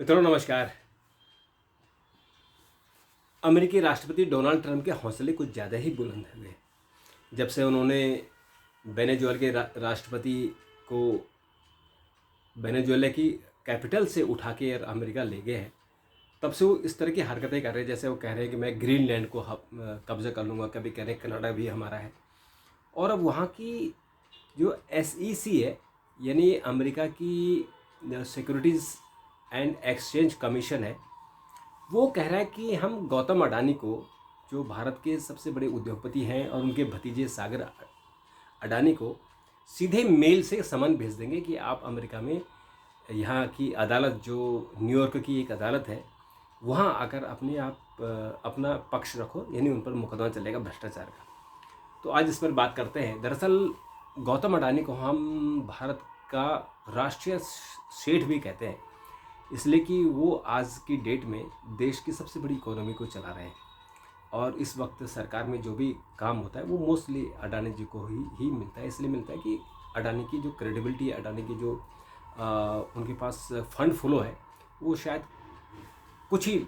मित्रों नमस्कार। अमेरिकी राष्ट्रपति डोनाल्ड ट्रंप के हौसले कुछ ज़्यादा ही बुलंद हुए जब से उन्होंने वेनेजुएला के राष्ट्रपति को वेनेजुएला की कैपिटल से उठा के अमेरिका ले गए हैं। तब से वो इस तरह की हरकतें कर रहे हैं, जैसे वो कह रहे हैं कि मैं ग्रीनलैंड को कब्जा कर लूँगा, कभी कह रहे हैं कनाडा भी हमारा है। और अब वहाँ की जो SEC है, यानी अमेरिका की सिक्योरिटीज़ एंड एक्सचेंज कमीशन है, वो कह रहा है कि हम गौतम अडानी को, जो भारत के सबसे बड़े उद्योगपति हैं, और उनके भतीजे सागर अडानी को सीधे मेल से समन भेज देंगे कि आप अमेरिका में यहाँ की अदालत, जो न्यूयॉर्क की एक अदालत है, वहाँ आकर अपना पक्ष रखो, यानी उन पर मुकदमा चलेगा भ्रष्टाचार का। तो आज इस पर बात करते हैं। दरअसल गौतम अडानी को हम भारत का राष्ट्रीय सेठ भी कहते हैं, इसलिए कि वो आज की डेट में देश की सबसे बड़ी इकोनॉमी को चला रहे हैं। और इस वक्त सरकार में जो भी काम होता है वो मोस्टली अडानी जी को ही मिलता है। इसलिए मिलता है कि अडानी की जो क्रेडिबिलिटी है, अडानी की जो उनके पास फंड फ्लो है, वो शायद कुछ ही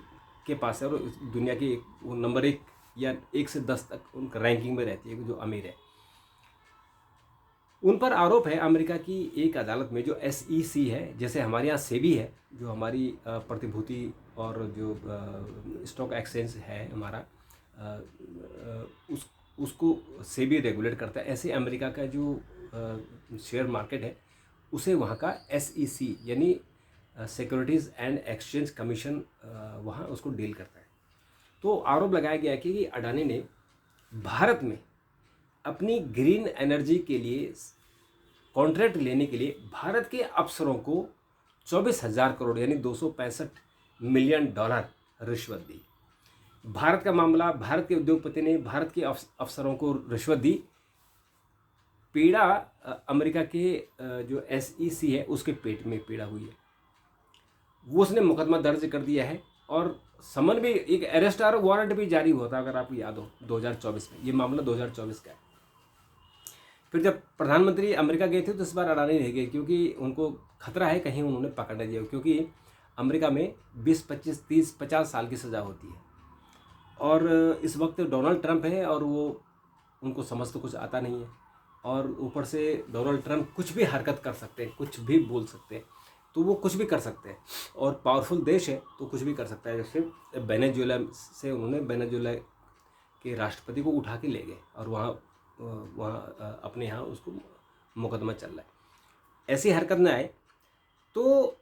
के पास है, और दुनिया की वो नंबर 1 या 1 से 10 तक उनका रैंकिंग में रहती है जो अमीर है। उन पर आरोप है अमेरिका की एक अदालत में, जो SEC है, जैसे हमारे यहाँ सेबी है, जो हमारी प्रतिभूति और जो स्टॉक एक्सचेंज है हमारा, उसको सेबी रेगुलेट करता है। ऐसे अमेरिका का जो शेयर मार्केट है, उसे वहाँ का SEC यानी सिक्योरिटीज़ एंड एक्सचेंज कमीशन वहाँ उसको डील करता है। तो आरोप लगाया गया कि अडानी ने भारत में अपनी ग्रीन एनर्जी के लिए कॉन्ट्रैक्ट लेने के लिए भारत के अफसरों को 24,000 करोड़ यानी $265 मिलियन रिश्वत दी। भारत का मामला, भारत के उद्योगपति ने भारत के अफसरों को रिश्वत दी। पीड़ा अमेरिका के जो SEC है उसके पेट में पीड़ा हुई है। वो उसने मुकदमा दर्ज कर दिया है, और समन भी, एक अरेस्ट वारंट भी जारी हुआ था, अगर आपको याद हो, 2024 में। ये मामला 2024 का है। फिर जब प्रधानमंत्री अमेरिका गए थे तो इस बार अडानी नहीं गए, क्योंकि उनको खतरा है कहीं उन्होंने पकड़ न दिया, क्योंकि अमेरिका में 20, 25, 30, 50 साल की सज़ा होती है। और इस वक्त डोनाल्ड ट्रंप है, और वो उनको समझ तो कुछ आता नहीं है, और ऊपर से डोनाल्ड ट्रंप कुछ भी हरकत कर सकते हैं, कुछ भी बोल सकते हैं, तो वो कुछ भी कर सकते हैं। और पावरफुल देश है तो कुछ भी कर सकता है। जैसे वेनेजुएला से उन्होंने वेनेजुएला के राष्ट्रपति को उठा के ले गए, और वहाँ अपने यहाँ उसको मुकदमा चल रहा है। ऐसी हरकत न आए। तो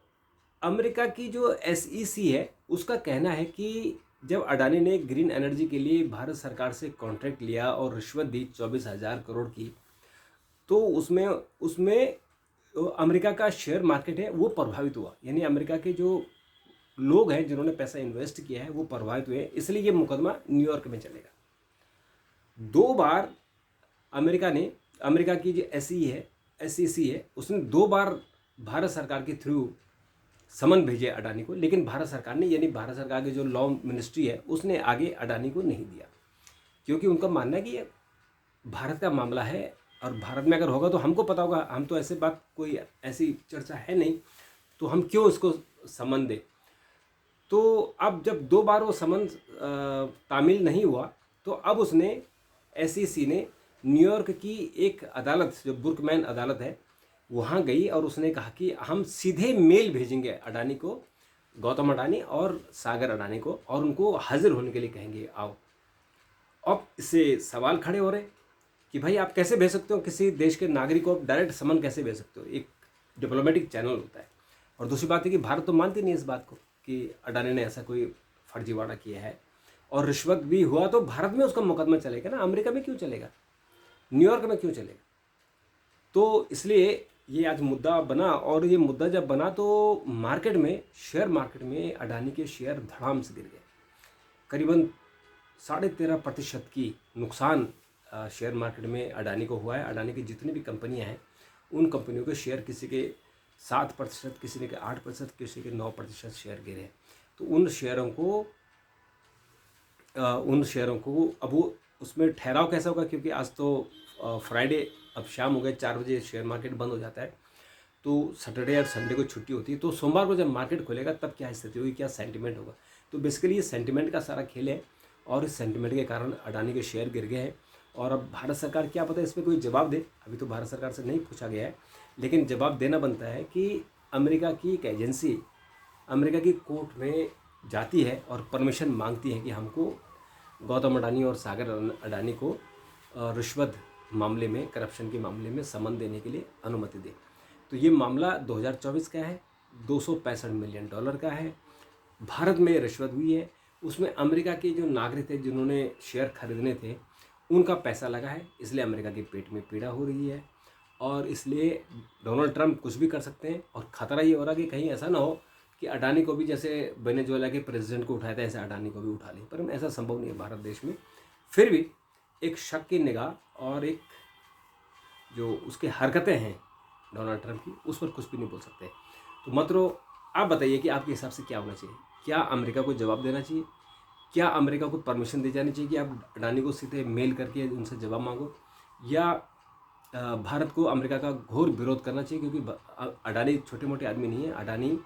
अमेरिका की जो SEC है उसका कहना है कि जब अडानी ने ग्रीन एनर्जी के लिए भारत सरकार से कॉन्ट्रैक्ट लिया और रिश्वत दी 24,000 करोड़ की, तो उसमें अमेरिका का शेयर मार्केट है वो प्रभावित हुआ। यानी अमेरिका के जो लोग हैं जिन्होंने पैसा इन्वेस्ट किया है वो प्रभावित हुए, इसलिए ये मुकदमा न्यूयॉर्क में चलेगा। 2 बार अमेरिका की जो SEC है उसने 2 बार भारत सरकार के थ्रू समन भेजे अडानी को, लेकिन भारत सरकार ने, यानी भारत सरकार की जो लॉ मिनिस्ट्री है, उसने आगे अडानी को नहीं दिया, क्योंकि उनका मानना है कि ये भारत का मामला है, और भारत में अगर होगा तो हमको पता होगा, हम तो ऐसे बात, कोई ऐसी चर्चा है नहीं, तो हम क्यों इसको समन दें। तो अब जब 2 बार वो समन तामील नहीं हुआ, तो अब उसने SEC ने न्यूयॉर्क की एक अदालत, जो बुर्कमैन अदालत है, वहाँ गई, और उसने कहा कि हम सीधे मेल भेजेंगे अडानी को, गौतम अडानी और सागर अडानी को, और उनको हाजिर होने के लिए कहेंगे आओ। अब इससे सवाल खड़े हो रहे कि भाई आप कैसे भेज सकते हो किसी देश के नागरिक को, डायरेक्ट समन कैसे भेज सकते हो? एक डिप्लोमेटिक चैनल होता है। और दूसरी बात है कि भारत तो मानती नहीं इस बात को कि अडानी ने ऐसा कोई फर्जीवाड़ा किया है, और रिश्वत भी हुआ तो भारत में उसका मुकदमा चलेगा ना, अमेरिका में क्यों चलेगा, न्यूयॉर्क में क्यों चलेगा? तो इसलिए ये आज मुद्दा बना, और ये मुद्दा जब बना तो मार्केट में, शेयर मार्केट में अडानी के शेयर धड़ाम से गिर गए। करीबन 13.5% की नुकसान शेयर मार्केट में अडानी को हुआ है। अडानी की जितनी भी कंपनियां हैं, उन कंपनियों के शेयर, किसी के 7%, किसी के 8%, किसी के 9% शेयर गिरे हैं। तो उन शेयरों को अब वो उसमें ठहराव कैसा होगा, क्योंकि आज तो फ्राइडे, अब शाम हो गए, 4 बजे शेयर मार्केट बंद हो जाता है। तो सैटरडे और संडे को छुट्टी होती है, तो सोमवार को जब मार्केट खुलेगा तब क्या स्थिति होगी, क्या सेंटिमेंट होगा। तो बेसिकली ये सेंटिमेंट का सारा खेल है, और इस सेंटिमेंट के कारण अडानी के शेयर गिर गए हैं। और अब भारत सरकार क्या पता इस पर कोई जवाब दे, अभी तो भारत सरकार से नहीं पूछा गया है, लेकिन जवाब देना बनता है कि अमेरिका की एक एजेंसी अमेरिका की कोर्ट में जाती है और परमिशन मांगती है कि हमको गौतम अडानी और सागर अडानी को रिश्वत मामले में, करप्शन के मामले में समन देने के लिए अनुमति दे। तो ये मामला 2024 का है, 265 मिलियन डॉलर का है। भारत में रिश्वत हुई है, उसमें अमेरिका के जो नागरिक थे जिन्होंने शेयर खरीदने थे उनका पैसा लगा है, इसलिए अमेरिका के पेट में पीड़ा हो रही है। और इसलिए डोनाल्ड ट्रंप कुछ भी कर सकते हैं, और ख़तरा ये हो रहा है कि कहीं ऐसा ना हो कि अडानी को भी, जैसे वेनेजुएला के प्रेसिडेंट को उठाया था, ऐसे अडानी को भी उठा लें। पर ऐसा संभव नहीं है भारत देश में। फिर भी एक शक की निगाह और एक जो उसकी हरकतें हैं डोनाल्ड ट्रंप की, उस पर कुछ भी नहीं बोल सकते। तो मतलब आप बताइए कि आपके हिसाब से क्या होना चाहिए? क्या अमेरिका को जवाब देना चाहिए? क्या अमेरिका को परमिशन दी जानी चाहिए कि आप अडानी को सीधे मेल करके उनसे जवाब मांगो? या भारत को अमेरिका का घोर विरोध करना चाहिए? क्योंकि अडानी छोटे मोटे आदमी नहीं है, अडानी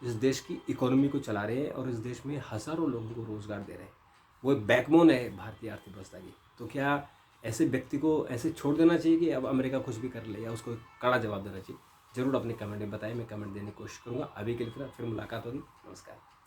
इस देश की इकोनॉमी को चला रहे हैं और इस देश में हज़ारों लोगों को रोज़गार दे रहे हैं। वो एक बैकबोन है भारतीय अर्थव्यवस्था की। तो क्या ऐसे व्यक्ति को ऐसे छोड़ देना चाहिए कि अब अमेरिका कुछ भी कर ले, या उसको कड़ा जवाब देना चाहिए? ज़रूर अपने कमेंट में बताएं, मैं कमेंट देने की कोशिश करूँगा। अभी के लिए फिर मुलाकात होगी। नमस्कार।